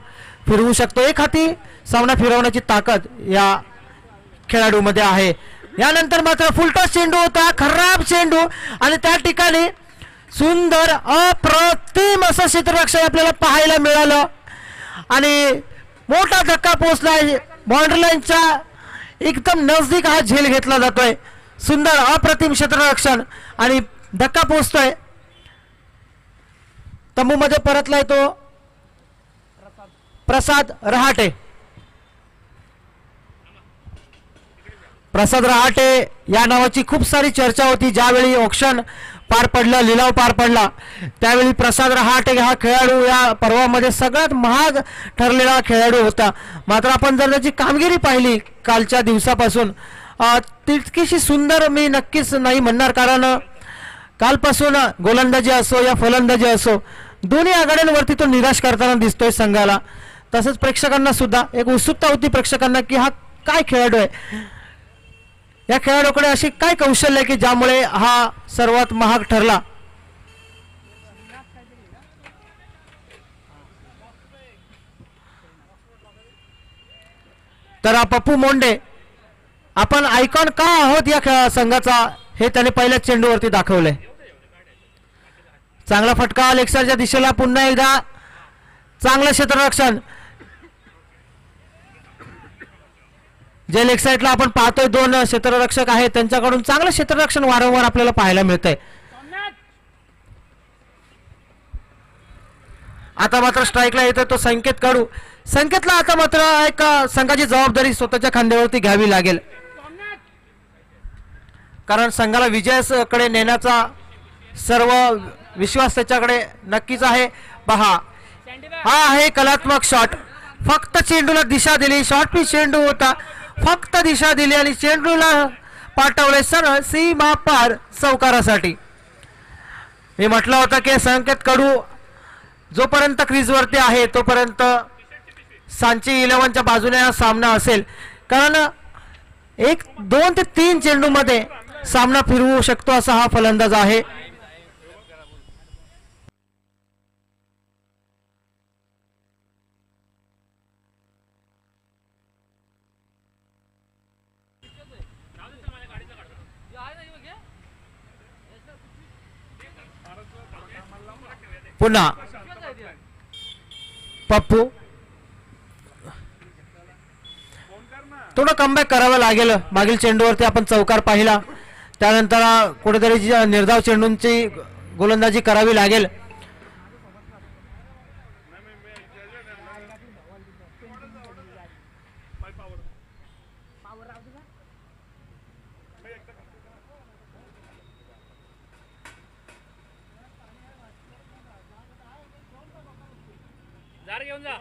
फिरवू शकतो. एक हाती सामना फिरवण्याची ताकद या खेळाडूमध्ये आहे. यानंतर मात्र फुलटॉस चेंडू होता, खराब चेंडू आणि त्या ठिकाणी सुंदर अप्रतिम असं क्षेत्ररक्षण आपल्याला पाहायला मिळालं. आणि मोठा धक्का पोहोचलाय बाउंड्री लाईनच्या एकदम नजदीक हा झेल घेतला जातोय. सुंदर अप्रतिम क्षेत्ररक्षण आणि धक्का पोहोचतोय. तंबूमध्ये परतलाय तो प्रसाद रहाटे. प्रसाद रहाटे या नावाची खूप सारी चर्चा होती. ज्यावेळी ऑक्शन पार पडलं, लिलाव पार पडला, त्यावेळी प्रसाद रहाटे हा खेळाडू या पर्वामध्ये सगळ्यात महाग ठरलेला खेळाडू होता. मात्र आपण जर त्याची कामगिरी पाहिली कालच्या दिवसापासून तितकीशी सुंदर मी नक्कीच नाही म्हणणार. कारण कालपासून गोलंदाजी असो या फलंदाजी असो दोन्ही आघाड्यांवरती तो निराश करताना दिसतोय संघाला. तसंच प्रेक्षकांना सुद्धा एक उत्सुकता होती प्रेक्षकांना की हा काय खेळाडू आहे, या खेळाडूकडे अशी काय कौशल्य आहे की ज्यामुळे हा सर्वात महाग ठरला. तर पप्पू मोंडे आपण आयकॉन का आहोत या संघाचा हे त्याने पहिल्याच चेंडूवरती दाखवलंय. चांगला फटका लेक्सरच्या दिशेला. पुन्हा एकदा चांगलं क्षेत्ररक्षण. जे लेग साईडला आपण पाहतोय दोन क्षेत्ररक्षक आहेत त्यांच्याकडून चांगलं क्षेत्ररक्षण वारंवार आपल्याला पाहायला मिळतंय. आता मात्र स्ट्राईकला येतोय तो संकेत कडू. संकेतला आता मात्र एक संघाची जबाबदारी स्वतःच्या खांद्यावरती घ्यावी लागेल. कारण संघाला विजयाकडे नेण्याचा सर्व विश्वास त्याच्याकडे नक्कीच आहे. पहा हा आहे कलात्मक शॉट. फक्त चेंडूला दिशा दिली. शॉर्ट पिच चेंडू होता, फक्त दिशा दिली आणि चेंडूला पाठवले सरळ सीमा पार चौकारासाठी. मी म्हटलं होतं की संकेत कडू जोपर्यंत क्रीजवरती आहे तोपर्यंत सांची इलेव्हनच्या बाजूने हा सामना असेल. कारण 1, 2 ते 3 चेंडू मध्ये सामना फिरवू शकतो असा हा फलंदाज आहे. पुन्हा पप्पू थोडं कमबॅक करावं लागेल. मागील चेंडूवरती आपण चौकार पाहिला, त्यानंतर कुठेतरी निर्धाव चेंडूंची गोलंदाजी करावी लागेल. बाहेर घेऊन जा.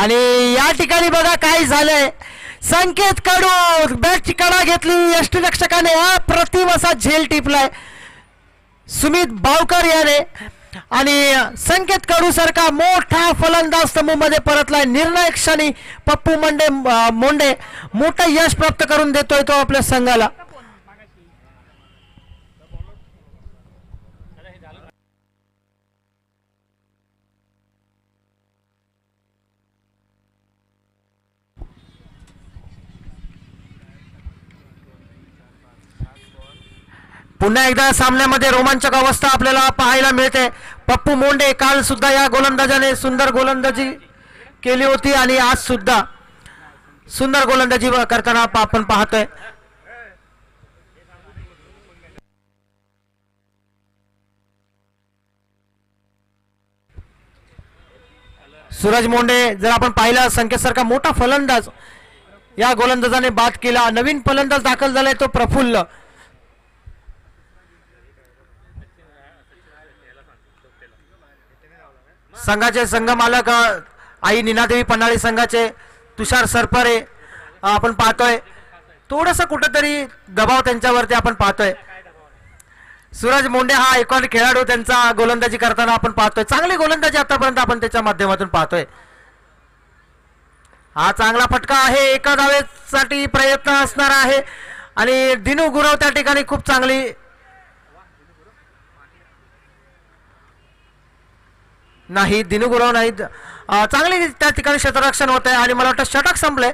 आणि या ठिकाणी बघा काय झालंय. संकेत कडू बॅटची कडा घेतली. यष्टीरक्षकाने अप्रतिम असा झेल टिपलाय सुमित बावकर याने. आणि संकेत कडू सारखा मोठा फलंदाज मध्ये परतलाय. निर्णायक क्षणी पप्पू मोंडे मोठं यश प्राप्त करून देतोय तो आपल्या संघाला. पुन्हा एकदा सामन्यामध्ये रोमांचक अवस्था आपल्याला पाहायला मिळते. पप्पू मोंडे काल सुद्धा या गोलंदाजाने सुंदर गोलंदाजी केली होती आणि आज सुद्धा सुंदर गोलंदाजी करताना आपण पाहतोय. सूरज मोंडे जर आपण पाहिलं संकेतसारखा मोठा फलंदाज या गोलंदाजाने बाद केला. नवीन फलंदाज दाखल झालाय तो प्रफुल्ल. संघाचे संघ मालक आई नीनादेवी पन्हाळी संघाचे तुषार सरपरे आपण पाहतोय. थोडंसं कुठेतरी दबाव त्यांच्यावरती आपण पाहतोय. सूरज मोंडे हा एकॉन खेळाडू त्यांचा गोलंदाजी करताना आपण पाहतोय. चांगली गोलंदाजी आतापर्यंत आपण त्याच्या माध्यमातून पाहतोय. हा चांगला फटका आहे. एका धावेसाठी प्रयत्न असणार आहे आणि दिनू गुरव त्या ठिकाणी खूप चांगली नाही. दिनू गुरव नाही. चांगली त्या ठिकाणी क्षेत्ररक्षण होत आहे आणि मला वाटतं षटक संपले.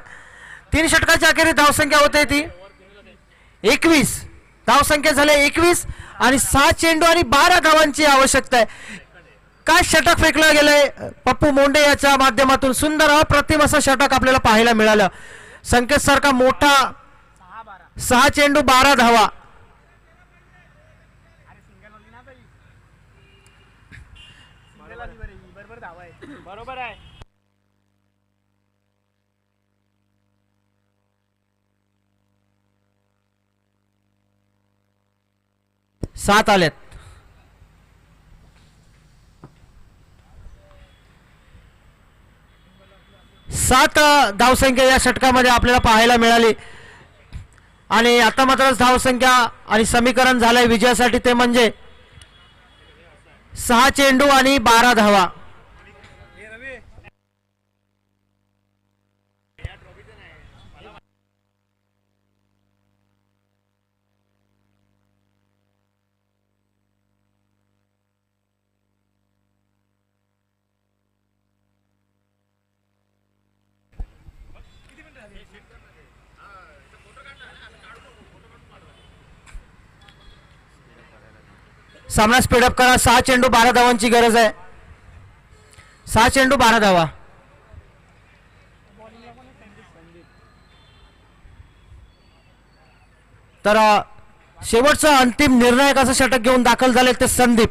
3 षटकाच्या अखेरीस धावसंख्या होते ती 21. धावसंख्या झाले 21 आणि 6 चेंडू आणि 12 धावांची आवश्यकता आहे. काय षटक फेकलं गेलंय पप्पू मोंडे याच्या माध्यमातून. सुंदर अप्रतिम असं षटक आपल्याला पाहायला मिळालं. संकेत सारखा मोठा 6 चेंडू 12 धावा. बरोबर आहे. 7 आलेत. सात धावसंख्या या षटकामध्ये आपल्याला पाहायला मिळाली आणि आता मात्र धावसंख्या आणि समीकरण झालंय विजयासाठी ते म्हणजे 6 चेंडू आणि 12 धावा. सामना स्पीडअप करा. 6 चेंडू 12 धावांची गरज आहे. 6 चेंडू 12 धावा. तर शेवटचा अंतिम निर्णायक असं षटक घेऊन दाखल झाले ते संदीप.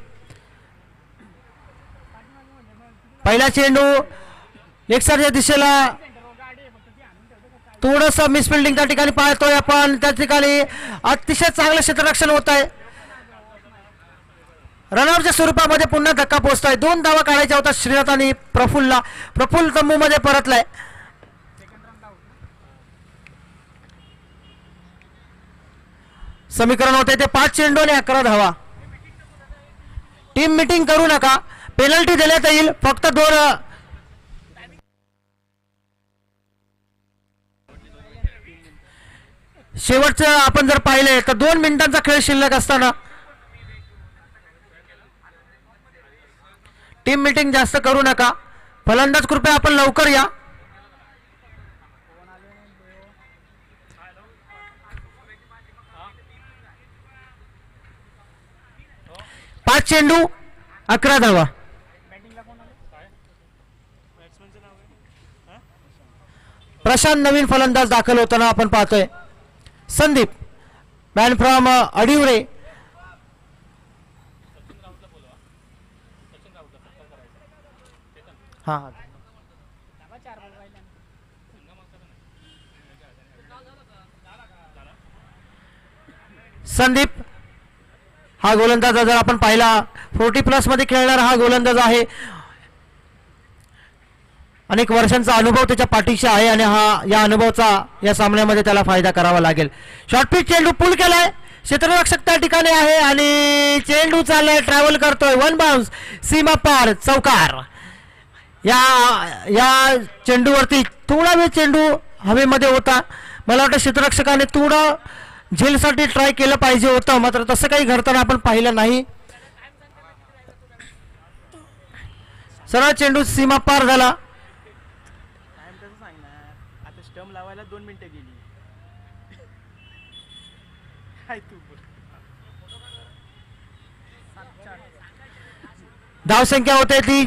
पहिला चेंडू एकसारख्या दिशेला थोडस मिसफिल्डिंग त्या ठिकाणी पाहतोय आपण. त्या ठिकाणी अतिशय चांगलं क्षेत्ररक्षण होत आहे. रनआउटच्या स्वरूपामध्ये पुन्हा धक्का पोहोचतोय. 2 धावा काढायच्या होता श्रीनाथ आणि प्रफुल्ल तंबू मध्ये परतलाय. समीकरण होते ते 5 चेंडू आणि 11 धावा. टीम मीटिंग करू नका. पेनल्टी देण्यात येईल. फक्त 2 शेवटचं आपण जर पाहिले तर 2 मिनिटांचा खेळ शिल्लक असताना टीम मीटिंग जास्त करू नका. फलंदाज कृपया आपण लवकर या. पाच चेंडू 11 धावा. प्रशांत नवीन फलंदाज दाखल होताना आपण पाहतोय. Sandeep man from Adivare. हा दाबा 4 बॉल राहिले. संदीप हा गोलंदाज जर आपण पाहिला 40+ मध्ये खेळणारा हा गोलंदाज आहे. अनेक वर्षांचा अनुभव त्याच्या पाठीशी आहे आणि या अनुभवाचा या सामन्यामध्ये त्याला फायदा करावा लागेल. शॉर्ट पिच चेंडू पुल केलाय. क्षेत्ररक्षक त्या ठिकाणी आहे आणि चेंडू चाललाय, ट्रॅव्हल करतोय. 1 बाउन्स सीमा पार, चौकार. या चेंडूवरती थोडा वेळ चेंडू हवेमध्ये होता. मला वाटतं क्षेत्ररक्षकाने थोडं झेलसाठी ट्राय केलं पाहिजे होतं, मात्र तसं काही घडताना आपण पाहिलं नाही. सरळ चेंडू सीमा पार झाला. टाइम कसं सांगणार आता स्टंप लावायला 2 मिनिटं गेली. काय तू धावसंख्या होते ती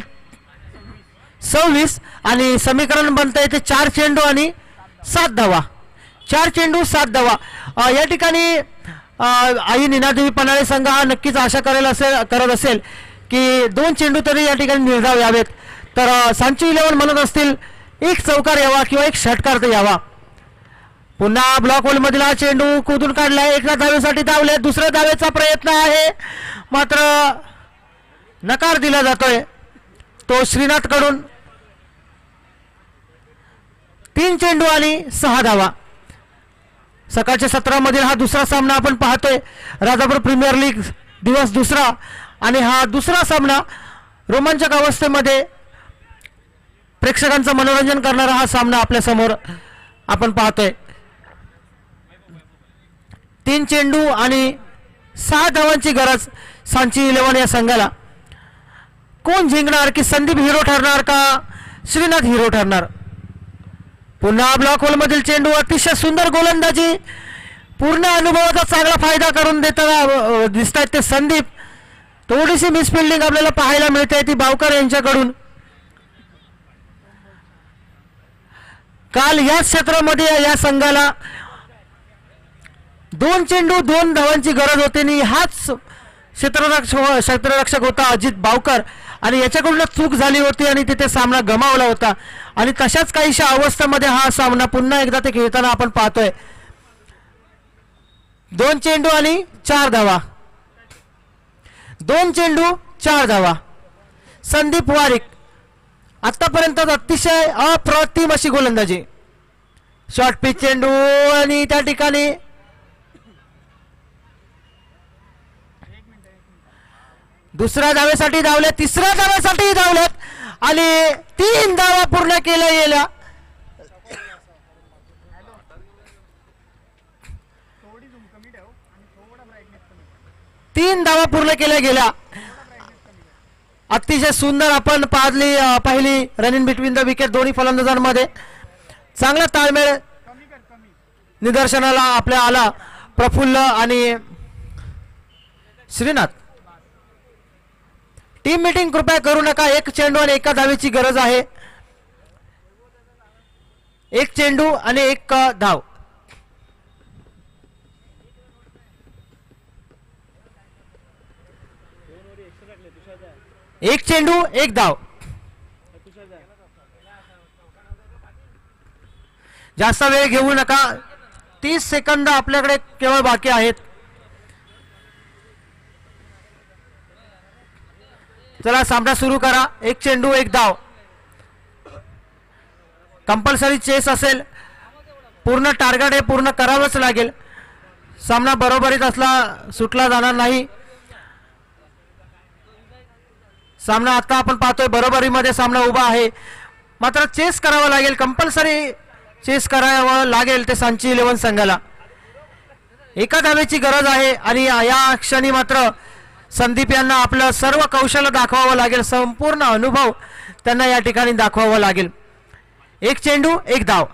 26 आणि समीकरण बनतंय ते 4 चेंडू आणि 7 धावा. 4 चेंडू 7 धावा. या ठिकाणी आई निनादेवी पन्हाळे संघ हा नक्कीच आशा करत असेल की 2 चेंडू तरी या ठिकाणी निर्धाव यावेत. तर सांची 11 म्हणत असतील 1 चौकार यावा किंवा 1 षटकार तर यावा. पुन्हा ब्लॉक होल मधील हा चेंडू कुदून काढलाय. एका धावेसाठी धावले. दुसऱ्या धावेचा प्रयत्न आहे, मात्र नकार दिला जातोय तो श्रीनाथ कडून. 3 चेंडू आणि 6 धावा. सकाळच्या सत्रामधील हा दुसरा सामना आपण पाहतोय. राजापूर प्रीमियर लीग दिवस दुसरा आणि हा दुसरा सामना रोमांचक अवस्थेमध्ये प्रेक्षकांचं मनोरंजन करणारा हा सामना आपल्या समोर आपण पाहतोय. 3 चेंडू आणि 6 धावांची गरज सांची 11 या संघाला. कोण जिंकणार, की संदीप हिरो ठरणार का श्रीनाथ हिरो ठरणार? पुन्हा ब्लॉक होल मधील चेंडू. अतिशय सुंदर गोलंदाजी. पूर्ण अनुभवाचा चांगला फायदा करून देताना दिसत आहेत ते संदीप. थोडीशी मिसफिल्डिंग आपल्याला पाहायला मिळते ती बावकर यांच्याकडून. काल याच क्षेत्रामध्ये या संघाला 2 चेंडू 2 धावांची गरज होती आणि हाच क्षेत्ररक्षक होता अजित बावकर आणि याच्याकडून चूक झाली होती आणि तिथे सामना गमावला होता. आणि तशाच काहीशा अवस्थेमध्ये हा सामना पुन्हा एकदा ते खेळताना आपण पाहतोय. 2 चेंडू आणि 4 धावा. 2 चेंडू 4 धावा. संदीप वारिक आतापर्यंत अतिशय अप्रतिम अशी गोलंदाजी. शॉर्ट पिच चेंडू आणि त्या ठिकाणी दुसऱ्या धावेसाठी धावले, तिसऱ्या धावेसाठी धावलेत आणि 3 धावा पूर्ण केल्या गेल्या. थोडी झूम कमी ठेव आणि थोडा ब्राईटनेस कमी. 3 धावा पूर्ण केल्या गेल्या. अतिशय सुंदर आपण पाहिली रनिंग बिटवीन द विकेट दोन्ही फलंदाजांमध्ये. चांगला ताळमेळ कमी कर कमी. निदर्शनाला आपल्या आला. प्रफुल्ल आणि श्रीनाथ. टीम मीटिंग कृपया करू नका. 1 चेंडू आणि 1 धावेची गरज आहे. 1 चेंडू आणि 1 धाव. एक चेंडू 1 धाव. जास्त वेळ घेऊ नका. 30 सेकंद आपल्याकडे केवळ बाकी आहेत. चला सामना सुरू करा. 1 चेंडू 1 धाव. कंपल्सरी चेस असेल. पूर्ण टार्गेट हे पूर्ण करावंच लागेल. सामना बरोबरीत सुटला जाणार नाही. सामना आता आपण पाहतोय बरोबरीमध्ये सामना उभा आहे, मात्र चेस करावा लागेल. कंपल्सरी चेस करावं लागेल ते सांची 11 संघाला. 1 धावेची गरज आहे आणि या क्षणी मात्र संदीप यांना आपलं सर्व कौशल्य दाखवावं लागेल. संपूर्ण अनुभव त्यांना या ठिकाणी दाखवावा लागेल. 1 चेंडू 1 धाव.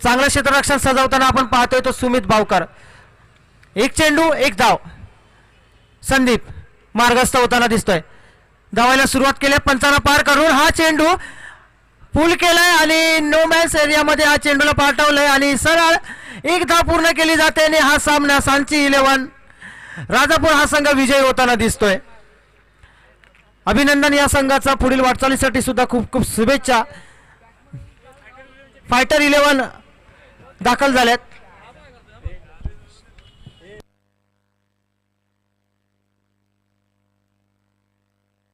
चांगलं क्षेत्ररक्षण सजवताना आपण पाहतोय तो सुमित बावकर. 1 चेंडू 1 धाव. संदीप मार्गस्थ होताना दिसतोय. धावायला सुरुवात केली. पंचांना पार करून हा चेंडू पुल केलाय आणि नो मॅन्स एरियामध्ये हा चेंडूला पाठवलंय आणि सरळ एक धाव पूर्ण केली जाते आणि हा सामना सांची 11 राजापूर हा संघ विजयी होताना दिसतोय. अभिनंदन या संघाचा पुढील वाटचालीसाठी सुद्धा खूप खूप शुभेच्छा. फायटर 11 दाखल झाल्यात.